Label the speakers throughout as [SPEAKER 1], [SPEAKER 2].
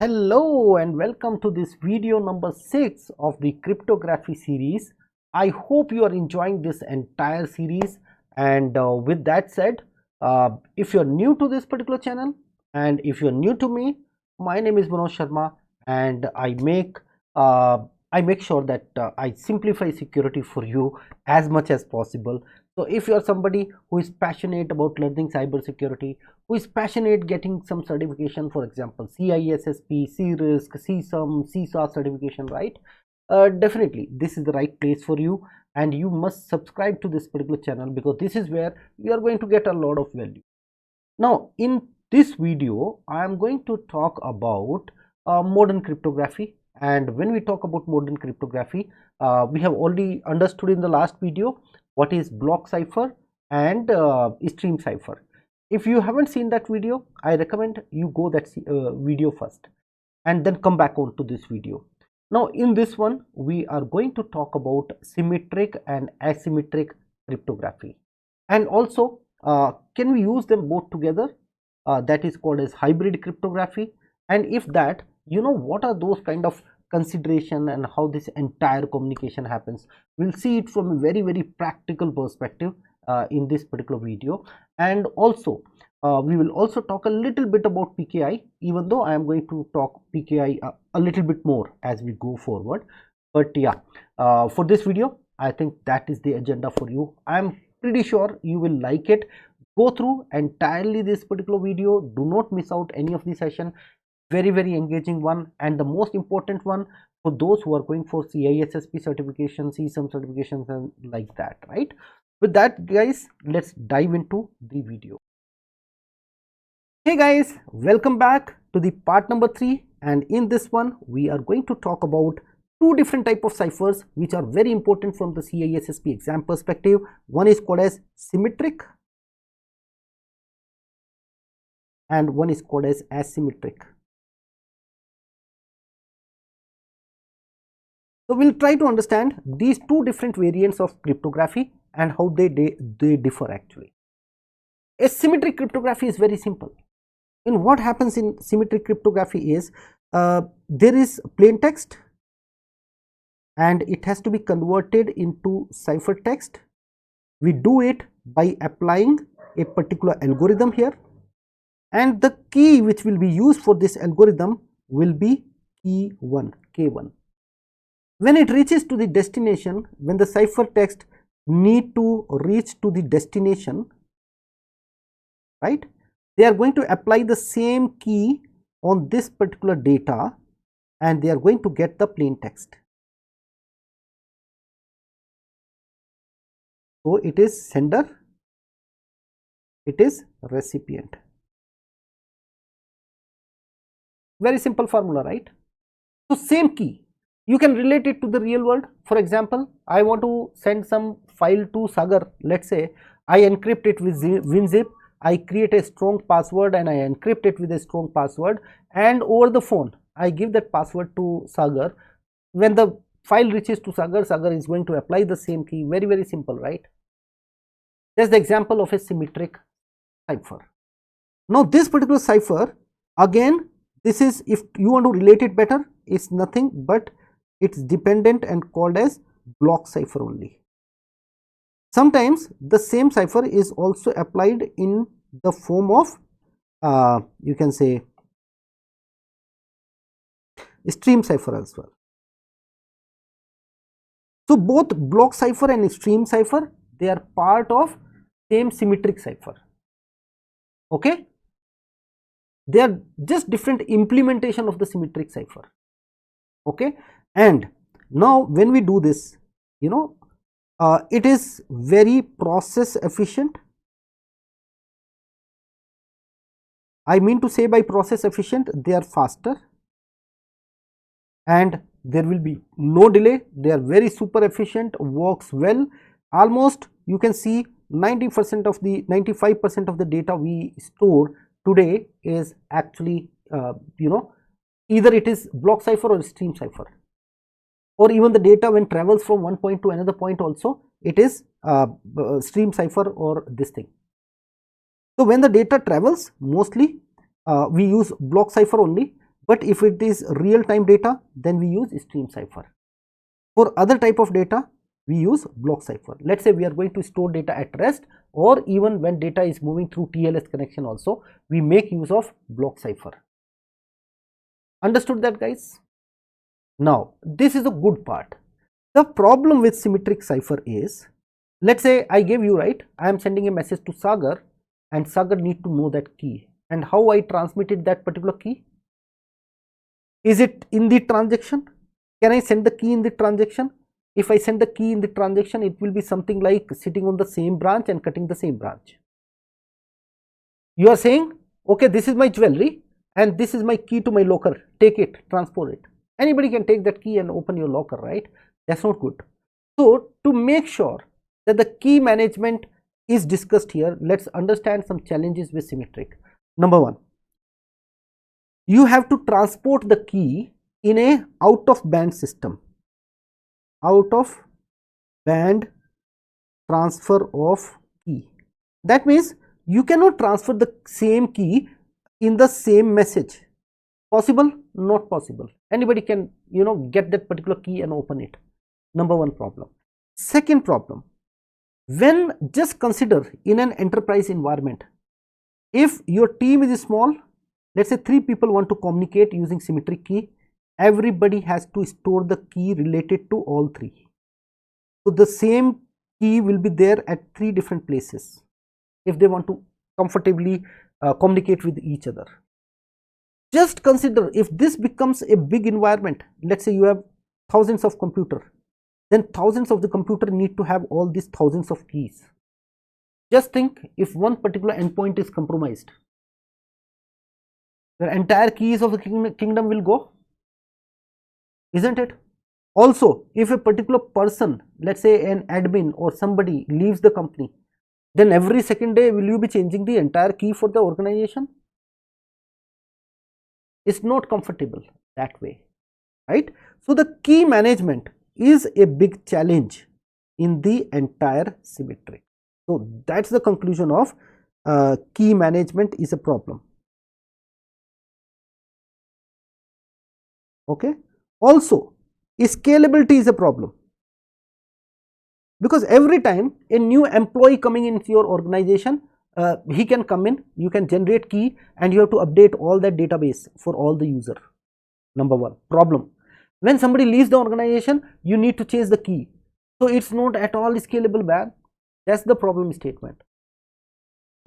[SPEAKER 1] Hello and welcome to this video number 6 of the cryptography series. I hope you are enjoying this entire series, and with that said, if you are new to this particular channel and if you are new to me, my name is Manoj Sharma, and I make sure that I simplify security for you as much as possible. So if you are somebody who is passionate about learning cybersecurity, who is passionate getting some certification, for example CISSP, CISSP, CISSP, CISSP certification, right? Definitely this is the right place for you, and you must subscribe to this particular channel because this is where you are going to get a lot of value. Now in this video I am going to talk about modern cryptography, and when we talk about modern cryptography, we have already understood in the last video what is block cipher and stream cipher. If you haven't seen that video, I recommend you go that video first and then come back on to this video. Now in this one we are going to talk about symmetric and asymmetric cryptography, and also can we use them both together? That is called as hybrid cryptography. And if that, what are those kind of consideration and how this entire communication happens, we'll see it from a very practical perspective in this particular video. And also we will also talk a little bit about PKI, even though I am going to talk PKI a little bit more as we go forward. But yeah, for this video I think that is the agenda for you. I am pretty sure you will like it. Go through entirely this particular video, do not miss out any of the session. Very engaging one, and the most important one for those who are going for CISSP certification, CISSP certifications and like that, right? With that guys, let's dive into the video. Hey guys, welcome back to the part number 3, and in this one we are going to talk about two different type of ciphers which are very important from the CISSP exam perspective. One is called as symmetric and one is called as asymmetric. So we'll try to understand these two different variants of cryptography and how they differ actually. A symmetric cryptography is very simple. And what happens in symmetric cryptography is there is plain text and it has to be converted into ciphertext. We do it by applying a particular algorithm here, and the key which will be used for this algorithm will be key 1, K1. When it reaches to the destination, when the ciphertext need to reach to the destination, right, they are going to apply the same key on this particular data and they are going to get the plain text. So it is sender, it is recipient. Very simple formula, right? So same key. You can relate it to the real world. For example, I want to send some file to Sagar. Let's say I encrypt it with WinZip. I create a strong password and I encrypt it with a strong password, and over the phone I give that password to Sagar. When the file reaches to Sagar, Sagar is going to apply the same key. Very simple, right? That's the example of a symmetric cipher. Now this particular cipher, again, this is, if you want to relate it better, it's nothing but it's dependent and called as block cipher only. Sometimes the same cipher is also applied in the form of you can say stream cipher as well. So both block cipher and stream cipher, they are part of same symmetric cipher. Okay, they are just different implementation of the symmetric cipher. Okay, and now when we do this, it is very process efficient. I mean to say by process efficient, they are faster and there will be no delay. They are very super efficient, works well. Almost you can see 95% of the data we store today is actually either it is block cipher or stream cipher, or even the data when travels from one point to another point also it is stream cipher or this thing. So when the data travels, mostly we use block cipher only, but if it is real time data, then we use stream cipher. For other type of data, we use block cipher. Let's say we are going to store data at rest, or even when data is moving through TLS connection also, we make use of block cipher. Understood that, guys? Now, this is a good part. The problem with symmetric cipher is, let's say I gave you, right, I am sending a message to Sagar and Sagar need to know that key, and how I transmitted that particular key. Is it in the transaction? Can I send the key in the transaction? If I send the key in the transaction, it will be something like sitting on the same branch and cutting the same branch. You are saying, okay, this is my jewelry and this is my key to my locker, take it, transport it. Anybody can take that key and open your locker, right? That's not good. So to make sure that the key management is discussed here, let's understand some challenges with symmetric. Number one, you have to transport the key in a out of band system. Out of band transfer of key. That means you cannot transfer the same key in the same message. Possible? Not possible. Anybody can, get that particular key and open it. Number one problem. Second problem, when just consider in an enterprise environment, if your team is small, let's say 3 people want to communicate using symmetric key, everybody has to store the key related to all 3. So the same key will be there at 3 different places if they want to comfortably communicate with each other. Just consider if this becomes a big environment, let's say you have thousands of computers, then thousands of the computer need to have all these thousands of keys. Just think, if one particular endpoint is compromised, the entire keys of the kingdom will go, isn't it? Also, if a particular person, let's say an admin or somebody, leaves the company, then every second day will you be changing the entire key for the organization? It's not comfortable that way, right? So the key management is a big challenge in the entire symmetric. So that's the conclusion of key management is a problem. Okay. Also, scalability is a problem, because every time a new employee coming into your organization, he can come in, you can generate key, and you have to update all that database for all the user. Number one problem. When somebody leaves the organization, you need to change the key. So it's not at all scalable, man. That's the problem statement.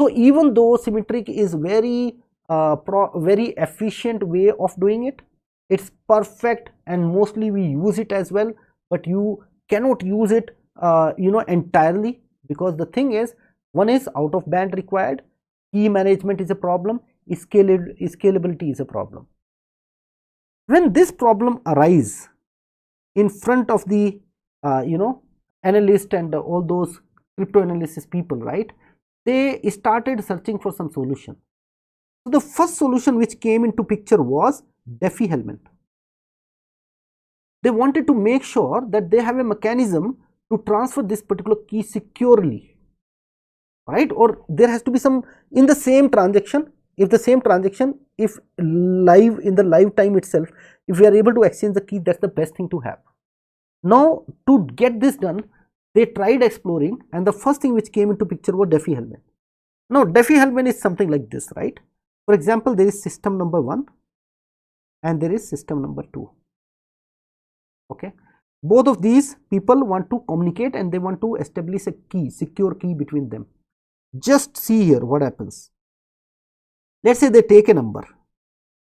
[SPEAKER 1] So even though symmetric is very efficient way of doing it, it's perfect and mostly we use it as well, but you cannot use it entirely, because the thing is, one is out of band required, key management is a problem, scalability is a problem. When this problem arises in front of the analyst and all those crypto analysis people, right, they started searching for some solution. So the first solution which came into picture was Diffie-Hellman. They wanted to make sure that they have a mechanism to transfer this particular key securely, right? Or there has to be some in the same transaction. If the same transaction, if live in the live time itself, if we are able to exchange the key, that's the best thing to have. Now to get this done, they tried exploring, and the first thing which came into picture was Diffie-Hellman. Now Diffie-Hellman is something like this, right? For example, there is system number 1 and there is system number 2. Okay, both of these people want to communicate and they want to establish a key, secure key between them. Just see here what happens. Let's say they take a number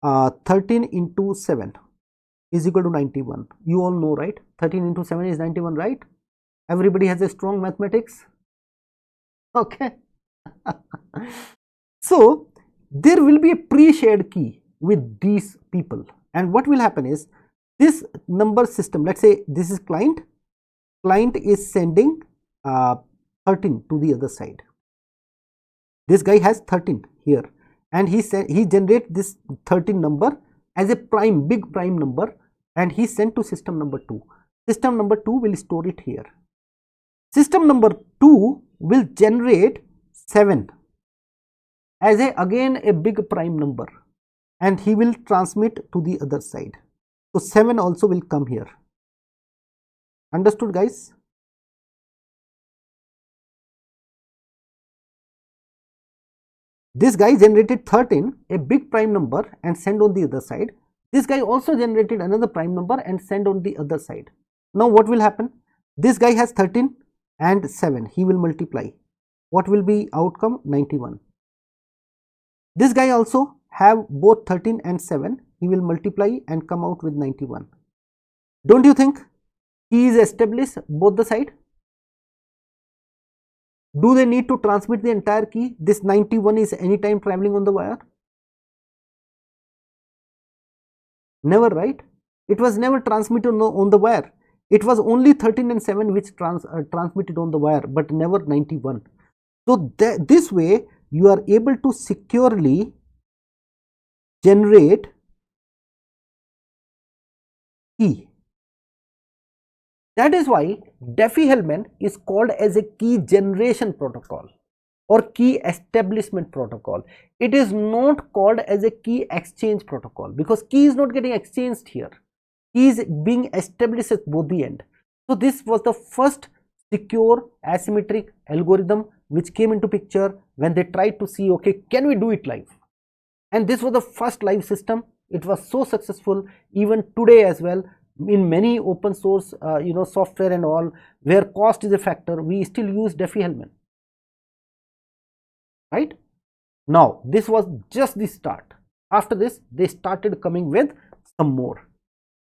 [SPEAKER 1] 13 into 7 is equal to 91. You all know, right? 13 into 7 is 91, right? Everybody has a strong mathematics. Okay. So there will be a pre-shared key with these people, and what will happen is, this number system, let's say this is client is sending 13 to the other side. This guy has 13 here, and he generates this 13 number as a big prime number, and he sent to system number 2. System number 2 will store it here. System number 2 will generate 7 as again a big prime number. and he will transmit to the other side. So 7 also will come here. Understood, guys? This guy generated 13, a big prime number, and send on the other side. This guy also generated another prime number and send on the other side. Now what will happen? This guy has 13 and 7. He will multiply. What will be outcome? 91. This guy also have both 13 and 7. He will multiply and come out with 91. Don't you think he is established both the side? Do they need to transmit the entire key? This 91 is anytime traveling on the wire? Never, right? It was never transmitted on the wire. It was only 13 and 7 which transmitted on the wire, but never 91. So this way you are able to securely generate key. That is why Diffie-Hellman is called as a key generation protocol or key establishment protocol. It is not called as a key exchange protocol because key is not getting exchanged here. Key is being established at both the end. So this was the first secure asymmetric algorithm which came into picture when they tried to see, okay, can we do it live? And this was the first live system. It was so successful even today as well. In many open source software and all, where cost is a factor, we still use Diffie-Hellman, right? Now this was just the start. After this they started coming with some more.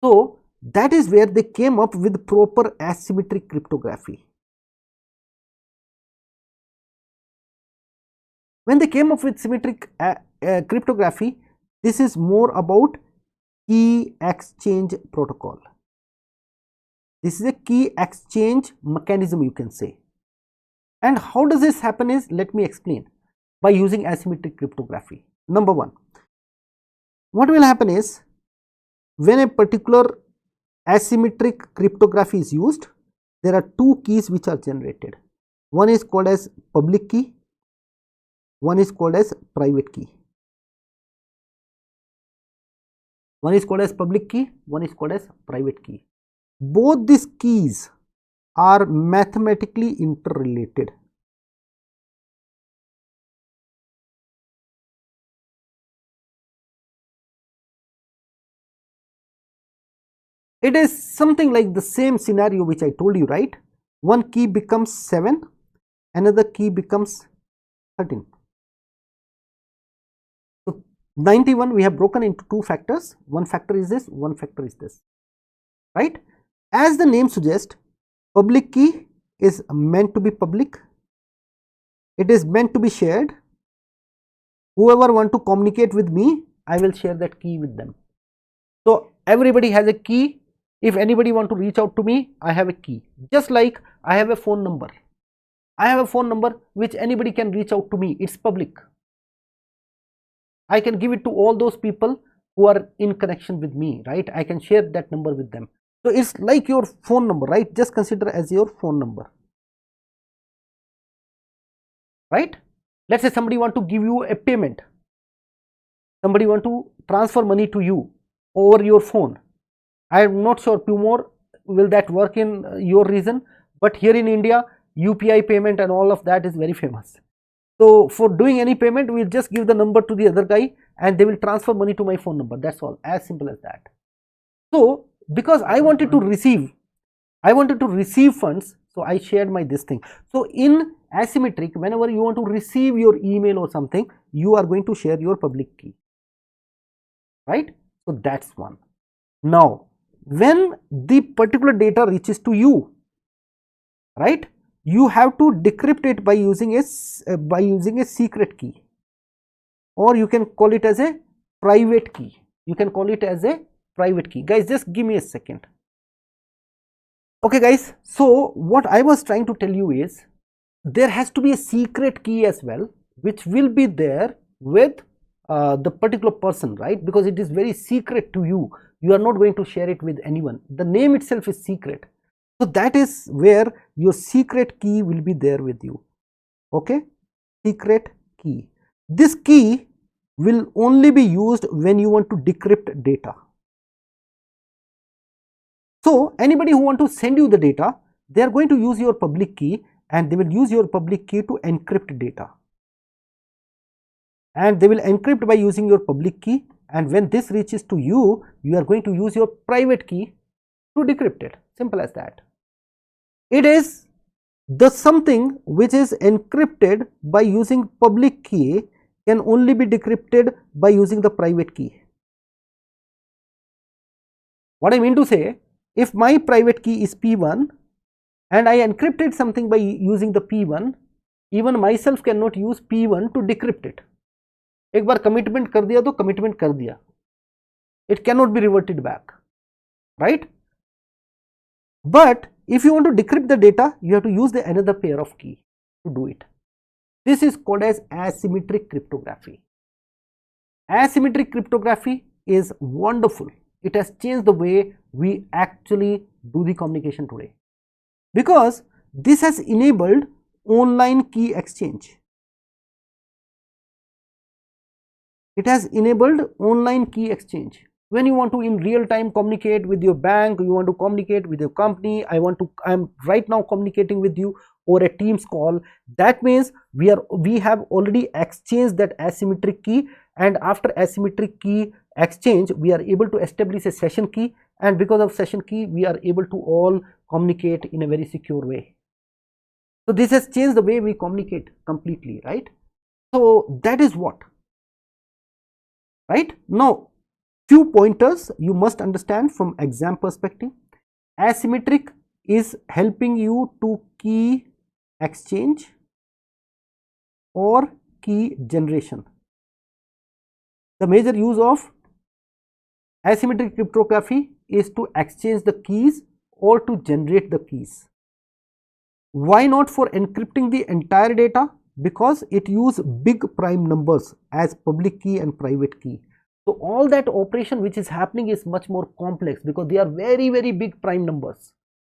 [SPEAKER 1] So that is where they came up with proper asymmetric cryptography. When they came up with symmetric cryptography, this is more about key exchange protocol. This is a key exchange mechanism, you can say. And how does this happen is, let me explain, by using asymmetric cryptography. Number one, what will happen is, when a particular asymmetric cryptography is used, there are two keys which are generated. One is called as public key, one is called as private key. One is called as public key, one is called as private key. Both these keys are mathematically interrelated. It is something like the same scenario which I told you, right? One key becomes 7, another key becomes 13. 91 we have broken into two factors. One factor is this, one factor is this, right? As the name suggests, public key is meant to be public. It is meant to be shared. Whoever want to communicate with me, I will share that key with them. So everybody has a key. If anybody want to reach out to me, I have a key. Just like I have a phone number. I have a phone number which anybody can reach out to me. It's public. I can give it to all those people who are in connection with me, right? I can share that number with them. So it's like your phone number, right? Just consider as your phone number, right? Let's say somebody want to give you a payment. Somebody want to transfer money to you over your phone. I am not sure tomorrow will that work in your region, but here in India, UPI payment and all of that is very famous. So for doing any payment, we'll just give the number to the other guy and they will transfer money to my phone number. That's all, as simple as that. So because I wanted to receive funds, so I shared my this thing. So in asymmetric, whenever you want to receive your email or something, you are going to share your public key, right? So that's one. Now when the particular data reaches to you, right, you have to decrypt it by using a secret key, or you can call it as a private key. You can call it as a private key. Guys, just give me a second. Okay guys, so what I was trying to tell you is, there has to be a secret key as well, which will be there with the particular person, right? Because it is very secret to you. You are not going to share it with anyone. The name itself is secret. So that is where your secret key will be there with you. Okay, secret key. This key will only be used when you want to decrypt data. So anybody who want to send you the data, they are going to use your public key, and they will use your public key to encrypt data, and they will encrypt by using your public key, and when this reaches to you, you are going to use your private key to decrypt it. Simple as that. It is the something which is encrypted by using public key can only be decrypted by using the private key. What I mean to say, if my private key is P1 and I encrypted something by using the P1, even myself cannot use P1 to decrypt it. एक बार commitment कर दिया तो commitment कर दिया. It cannot be reverted back, right? But if you want to decrypt the data, you have to use another pair of key to do it. This is called as asymmetric cryptography. Asymmetric cryptography is wonderful. It has changed the way we actually do the communication today, because this has enabled online key exchange. It has enabled online key exchange. When you want to in real time communicate with your bank, you want to communicate with your company, I am right now communicating with you over a Teams call. That means we have already exchanged that asymmetric key, and after asymmetric key exchange, we are able to establish a session key, and because of session key, we are able to all communicate in a very secure way. So this has changed the way we communicate completely, right? So that is what, right? Now, few pointers you must understand from exam perspective. Asymmetric is helping you to key exchange or key generation. The major use of asymmetric cryptography is to exchange the keys or to generate the keys. Why not for encrypting the entire data? Because it uses big prime numbers as public key and private key. So all that operation which is happening is much more complex, because they are very, very big prime numbers.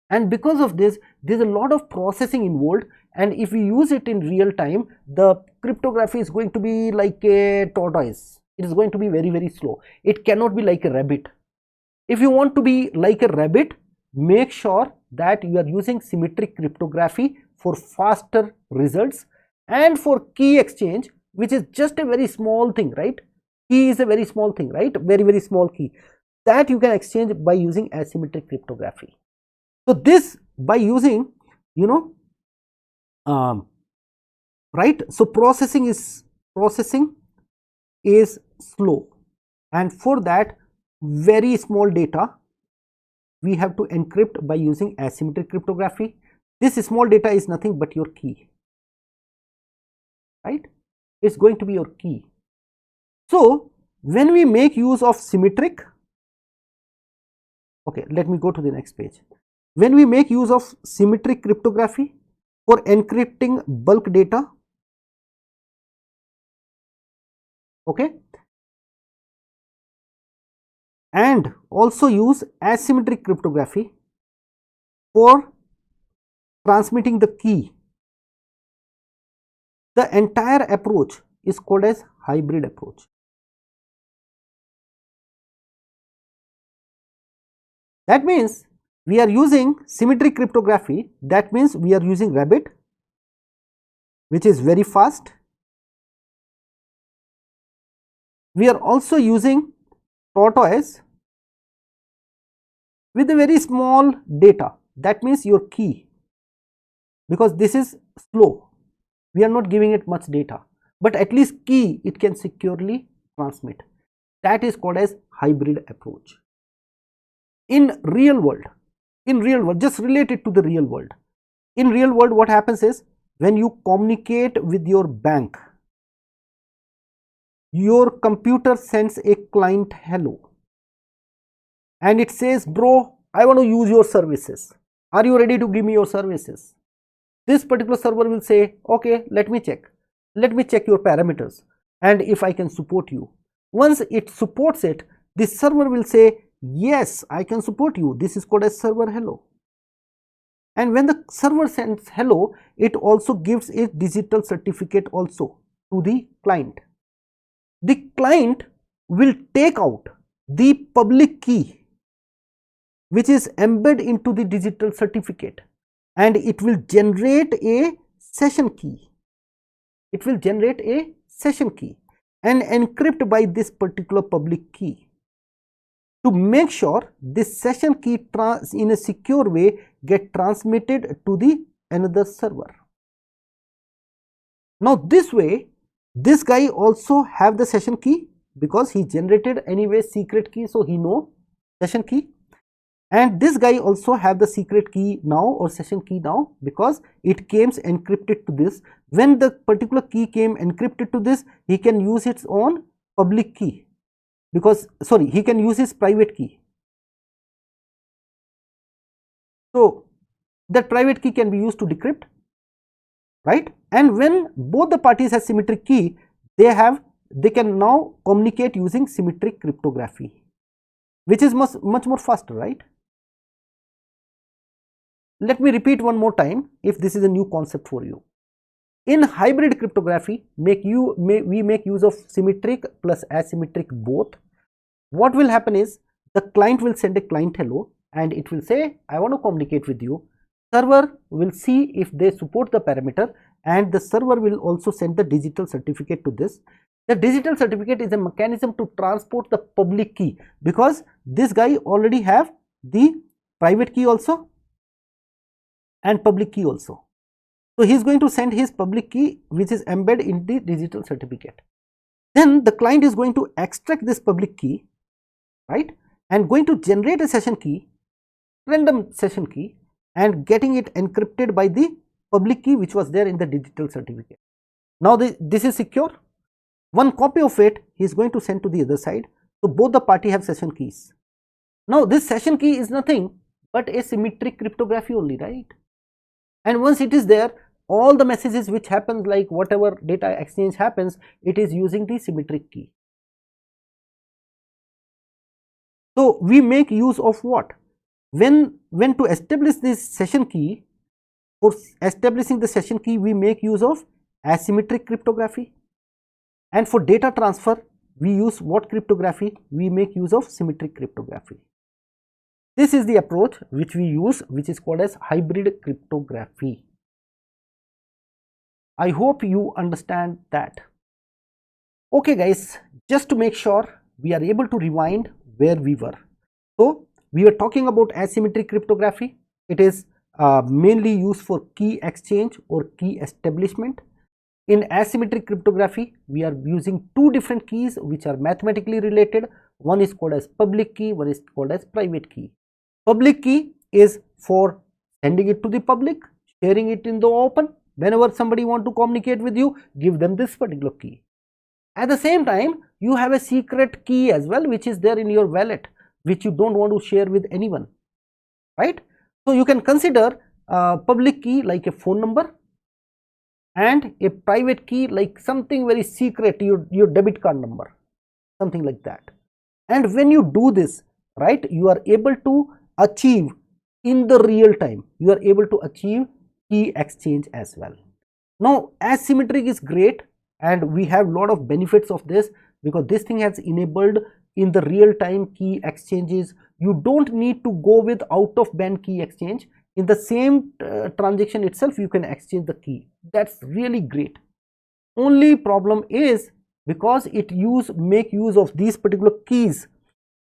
[SPEAKER 1] And because of this, there's a lot of processing involved, and if we use it in real time, the cryptography is going to be like a tortoise. It is going to be very, very slow. It cannot be like a rabbit. If you want to be like a rabbit, make sure that you are using symmetric cryptography for faster results, and for key exchange, which is just a very small thing, right? Key is a very small thing, right? Very, very small key that you can exchange by using asymmetric cryptography. So this by using, right? So processing is slow, and for that very small data we have to encrypt by using asymmetric cryptography. This small data is nothing but your key, right? It's going to be your key. So when we make use of symmetric, okay, let me go to the next page. When we make use of symmetric cryptography for encrypting bulk data, okay, and also use asymmetric cryptography for transmitting the key, the entire approach is called as hybrid approach. That means we are using symmetric cryptography. That means we are using rabbit, which is very fast. We are also using tortoise with a very small data. That means your key, because this is slow. We are not giving it much data, but at least key it can securely transmit. That is called as hybrid approach. In real world, just related to the real world. In real world, what happens is, when you communicate with your bank, your computer sends a client hello, and it says, bro, I want to use your services. Are you ready to give me your services? This particular server will say, okay, let me check your parameters, and if I can support you. Once it supports it, this server will say, yes, I can support you. This is called as server hello. And when the server sends hello, it also gives a digital certificate also to the client. the client will take out the public key which is embedded into the digital certificate, and it will generate a session key. It will generate a session key and encrypt by this particular public key to make sure this session key in a secure way get transmitted to the another server. Now this way, this guy also have the session key because he generated anyway secret key, so he know session key, and this guy also have the secret key now or session key now because it came encrypted to this. When the particular key came encrypted to this, he can use its own public key, because he can use his private key. So that private key can be used to decrypt, right? And when both the parties have symmetric key, they can now communicate using symmetric cryptography, which is much more faster, right? Let me repeat one more time if this is a new concept for you. In hybrid cryptography, we make use of symmetric plus asymmetric both. What will happen is the client will send a client hello and it will say, I want to communicate with you. Server will see if they support the parameter, and the server will also send the digital certificate to this. The digital certificate is a mechanism to transport the public key, because this guy already have the private key also and public key also. So he is going to send his public key which is embedded in the digital certificate. Then the client is going to extract this public key, right, and going to generate a session key, random session key, and getting it encrypted by the public key which was there in the digital certificate. Now this is secure. One copy of it he is going to send to the other side. So both the party have session keys. Now this session key is nothing but a symmetric cryptography only, right? And once it is there, all the messages which happens, like whatever data exchange happens, it is using the symmetric key. So we make use of what? When to establish this session key, for establishing the session key we make use of asymmetric cryptography, and for data transfer we use what cryptography? We make use of symmetric cryptography. This is the approach which we use, which is called as hybrid cryptography. I hope you understand that. Okay guys, just to make sure we are able to rewind where we were. So we were talking about asymmetric cryptography. It is mainly used for key exchange or key establishment. In asymmetric cryptography, we are using two different keys which are mathematically related. One is called as public key, one is called as private key. Public key is for sending it to the public, sharing it in the open. Whenever somebody want to communicate with you, give them this particular key. At the same time, you have a secret key as well, which is there in your wallet, which you don't want to share with anyone, right? So you can consider public key like a phone number, and a private key like something very secret, your debit card number, something like that. And when you do this, right, you are able to achieve in the real time, you are able to achieve key exchange as well. Now asymmetric is great, and we have lot of benefits of this, because this thing has enabled in the real time key exchanges. You don't need to go with out of band key exchange. In the same transaction itself you can exchange the key. That's really great. Only problem is, because it make use of these particular keys,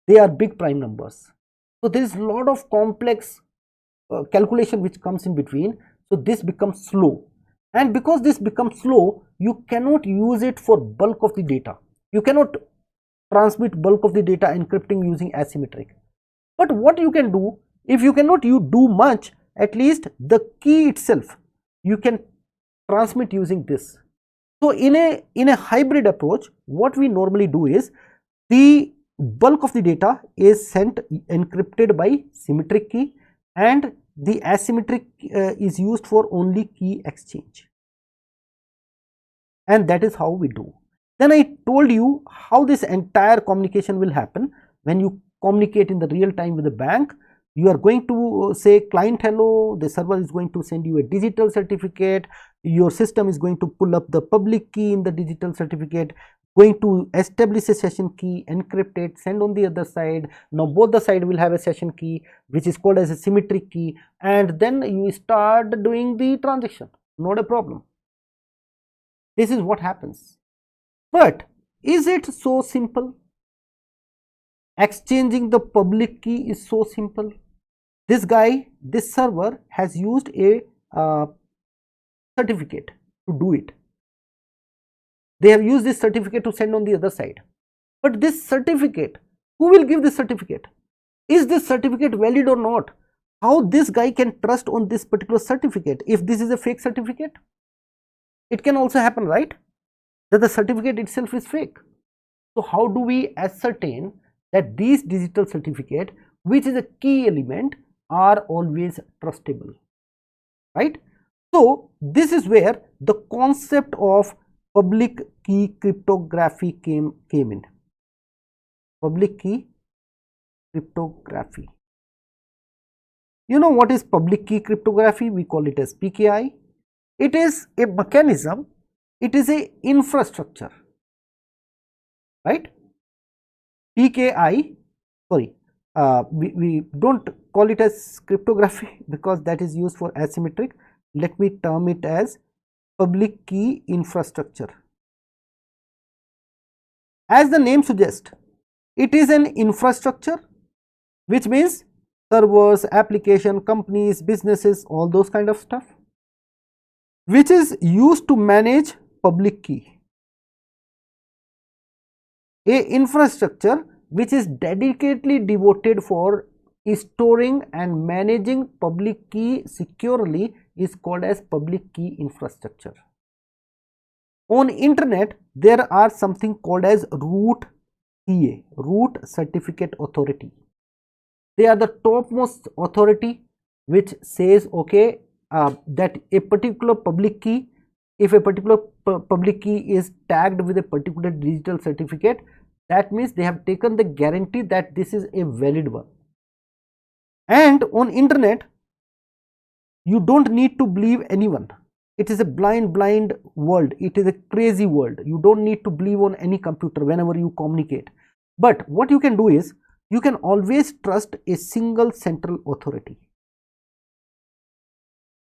[SPEAKER 1] they are big prime numbers. So there is a lot of complex calculation which comes in between. So this becomes slow, and because this becomes slow, you cannot use it for bulk of the data. You cannot transmit bulk of the data encrypting using asymmetric. But what you can do, if you cannot do much, at least the key itself you can transmit using this. So in a hybrid approach, what we normally do is the bulk of the data is sent encrypted by symmetric key, and the asymmetric is used for only key exchange, and that is how we do. Then I told you how this entire communication will happen. When you communicate in the real time with the bank, you are going to say client hello, the server is going to send you a digital certificate, your system is going to pull up the public key in the digital certificate, going to establish a session key, encrypt it, send on the other side. Now both the side will have a session key which is called as a symmetric key, and then you start doing the transaction, not a problem. This is what happens. But is it so simple? Exchanging the public key is so simple. This guy, this server has used a certificate to do it. They have used this certificate to send on the other side. But this certificate, who will give this certificate? Is this certificate valid or not? How this guy can trust on this particular certificate if this is a fake certificate? It can also happen, right, that the certificate itself is fake. So how do we ascertain that these digital certificate, which is a key element, are always trustable, right? So this is where the concept of public key cryptography came in. Public key cryptography. You know what is public key cryptography? We call it as PKI. It is a mechanism, it is a infrastructure, right? PKI, sorry, we don't call it as cryptography because that is used for asymmetric. Let me term it as public key infrastructure. As the name suggests, it is an infrastructure, which means servers, application, companies, businesses, all those kind of stuff, which is used to manage public key. A infrastructure which is dedicatedly devoted for storing and managing public key securely is called as public key infrastructure. On internet, there are something called as root CA, root certificate authority. They are the topmost authority which says, okay, that a particular public key, if a particular public key is tagged with a particular digital certificate, that means they have taken the guarantee that this is a valid one. And on internet, you don't need to believe anyone. It is a blind world. It is a crazy world. You don't need to believe on any computer whenever you communicate. But what you can do is, you can always trust a single central authority.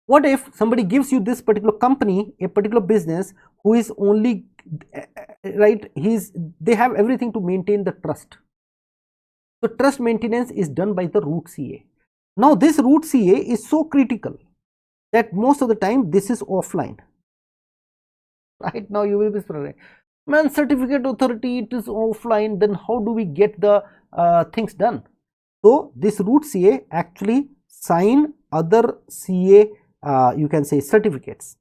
[SPEAKER 1] What if somebody gives you this particular company, a particular business, who is only, right, they have everything to maintain the trust. So trust maintenance is done by the root CA. Now this root CA is so critical that most of the time this is offline. Right now you will be surprised, man, certificate authority, it is offline, then how do we get the things done? So this root CA actually sign other CA, you can say certificates.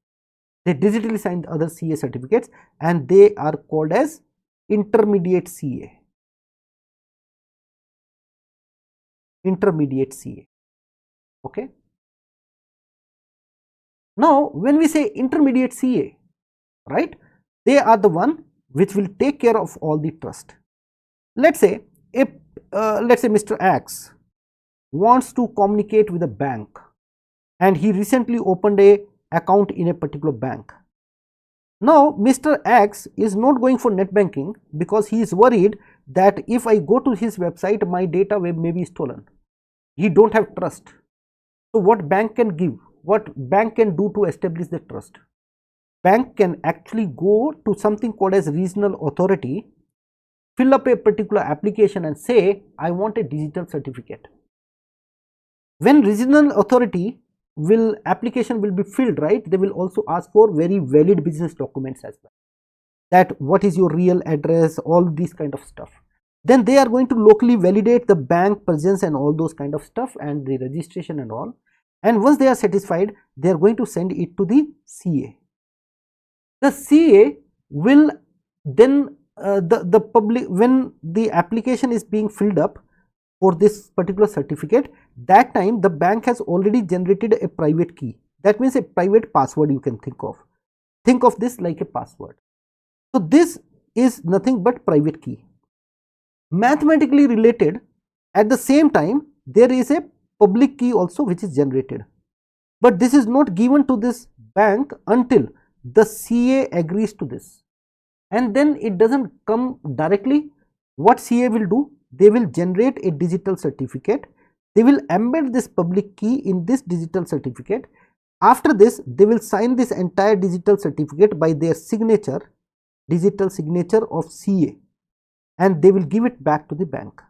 [SPEAKER 1] They digitally sign the other CA certificates, and they are called as intermediate CA. Intermediate CA. Okay. Now when we say intermediate CA, right, they are the one which will take care of all the trust. Let's say Mr. X wants to communicate with a bank, and he recently opened a account in a particular bank. Now Mr. X is not going for net banking because he is worried that if I go to his website, my data may be stolen. He don't have trust. So what bank can give, what bank can do to establish the trust? Bank can actually go to something called as regional authority, fill up a particular application and say, I want a digital certificate. When regional authority application will be filled, right, they will also ask for very valid business documents as well, that what is your real address, all these kind of stuff. Then they are going to locally validate the bank presence and all those kind of stuff and the registration and all. And once they are satisfied, they are going to send it to the CA. The CA will then the public, when the application is being filled up for this particular certificate, that time the bank has already generated a private key. That means a private password you can think of. Think of this like a password. So this is nothing but private key. Mathematically related, at the same time there is a public key also which is generated. But this is not given to this bank until the CA agrees to this. and then it doesn't come directly. What CA will do? They will generate a digital certificate. They will embed this public key in this digital certificate. After this, they will sign this entire digital certificate by their signature, digital signature of CA, and they will give it back to the bank.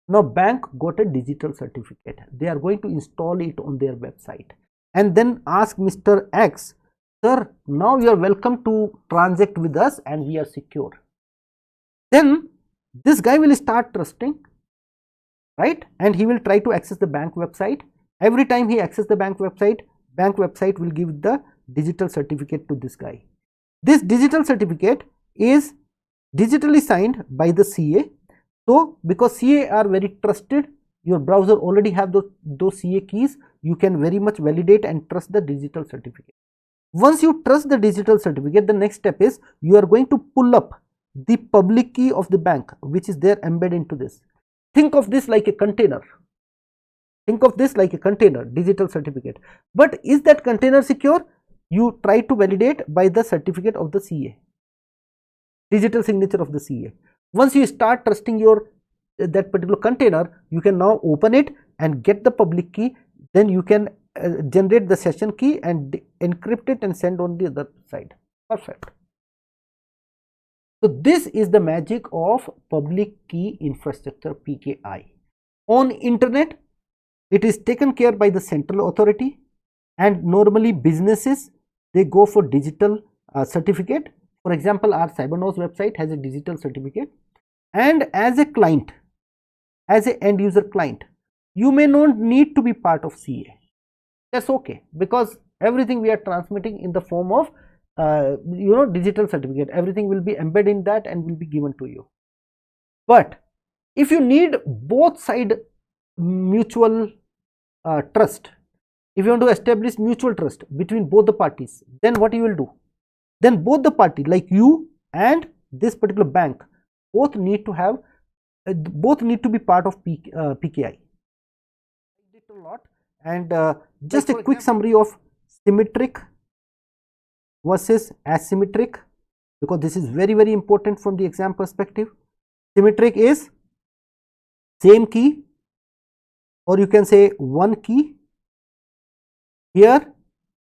[SPEAKER 1] Now bank got a digital certificate. They are going to install it on their website and then ask Mr. X, sir, now you are welcome to transact with us and we are secure. Then this guy will start trusting, right? And he will try to access the bank website. Every time he accesses the bank website will give the digital certificate to this guy. This digital certificate is digitally signed by the CA. So because CA are very trusted, your browser already have those CA keys, you can very much validate and trust the digital certificate. Once you trust the digital certificate, the next step is you are going to pull up the public key of the bank, which is there embedded into this. Think of this like a container. Think of this like a container, digital certificate. But is that container secure? You try to validate by the certificate of the CA, digital signature of the CA. Once you start trusting that particular container, you can now open it and get the public key. Then you can generate the session key and encrypt it and send on the other side. Perfect. So this is the magic of public key infrastructure, PKI. On internet, it is taken care by the central authority, and normally businesses, they go for digital certificate. For example, our Cybernous website has a digital certificate, and as a client, as an end user client, you may not need to be part of CA. That's okay, because everything we are transmitting in the form of digital certificate, everything will be embedded in that and will be given to you. But if you need both side mutual trust, if you want to establish mutual trust between both the parties, then what you will do? Then both the party, like you and this particular bank, both need to have both need to be part of PKI. I did a lot, and just a quick summary of symmetric versus asymmetric, because this is very important from the exam perspective. Symmetric is same key, or you can say one key. Here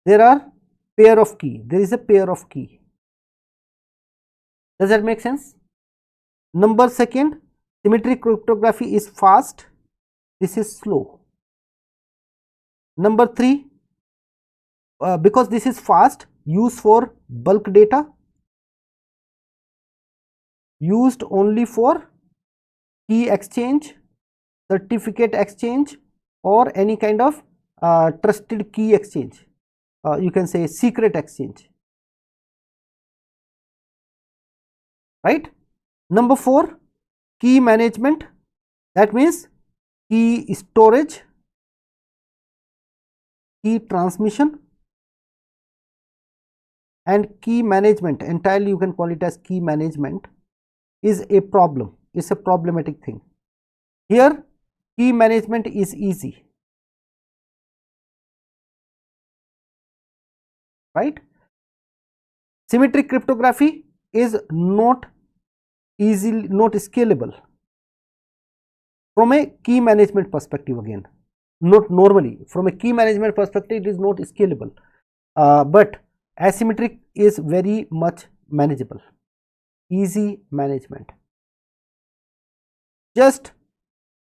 [SPEAKER 1] there are pair of key, there is a pair of key. Does that make sense? Number second, symmetric cryptography is fast, this is slow. Number three, because this is fast, used for bulk data, used only for key exchange, certificate exchange, or any kind of trusted key exchange, you can say secret exchange, right? Number four, key management, that means key storage, key transmission, and key management, entirely you can call it as key management, is a problem, is a problematic thing. Here key management is easy, right? Symmetric cryptography is not easily, not scalable from a key management perspective. Again, not normally from a key management perspective, it is not scalable, but asymmetric is very much manageable, easy management. Just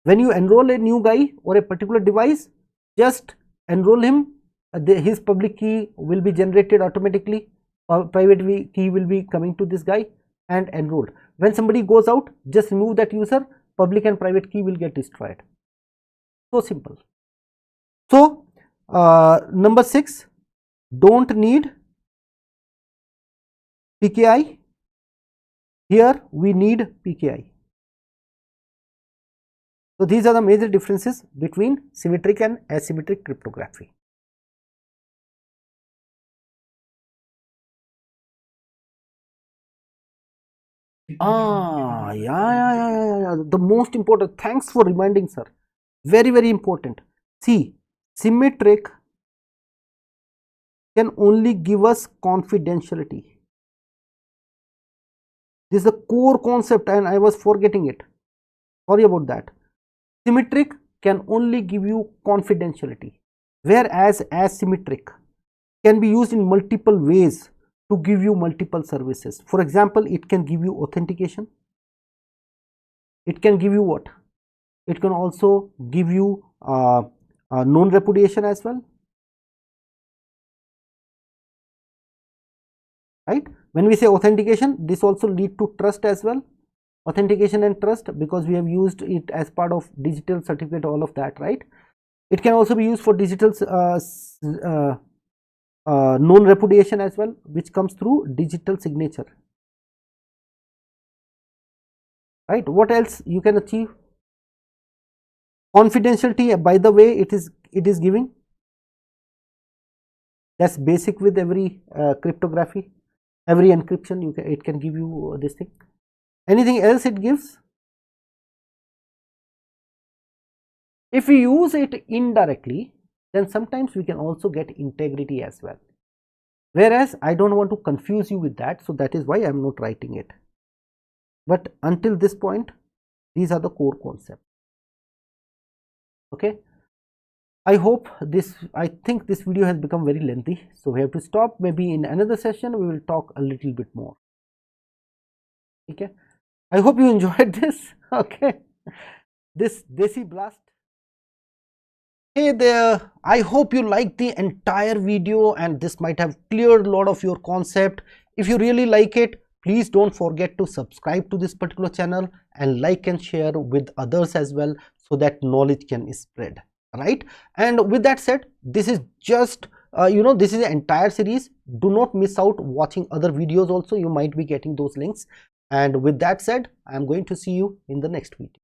[SPEAKER 1] when you enroll a new guy or a particular device, just enroll him, his public key will be generated automatically, private key will be coming to this guy and enrolled. When somebody goes out, just remove that user, public and private key will get destroyed. So simple. So number 6, don't need PKI. Here we need PKI. So these are the major differences between symmetric and asymmetric cryptography. Yeah. The most important. Thanks for reminding, sir. Very important. See, symmetric can only give us confidentiality. This is the core concept and I was forgetting it. Sorry about that. Symmetric can only give you confidentiality, whereas asymmetric can be used in multiple ways to give you multiple services. For example, it can give you authentication. It can give you what? It can also give you known repudiation as well, right? When we say authentication, this also lead to trust as well. Authentication and trust, because we have used it as part of digital certificate, all of that, right? It can also be used for digital known repudiation as well, which comes through digital signature, right? What else you can achieve? Confidentiality, by the way, it is giving. That's basic with every cryptography, every encryption. It can give you this thing. Anything else it gives? If we use it indirectly, then sometimes we can also get integrity as well, whereas I don't want to confuse you with that, so that is why I am not writing it. But until this point, these are the core concepts. Okay, I think this video has become very lengthy, so we have to stop. Maybe in another session we will talk a little bit more. Okay, I hope you enjoyed this. Okay, this Desi Blast. Hey there, I hope you liked the entire video and this might have cleared a lot of your concept. If you really like it, please don't forget to subscribe to this particular channel and like and share with others as well, so that knowledge can spread, right? And with that said, this is just this is the entire series. Do not miss out watching other videos also. You might be getting those links. And with that said, I am going to see you in the next video.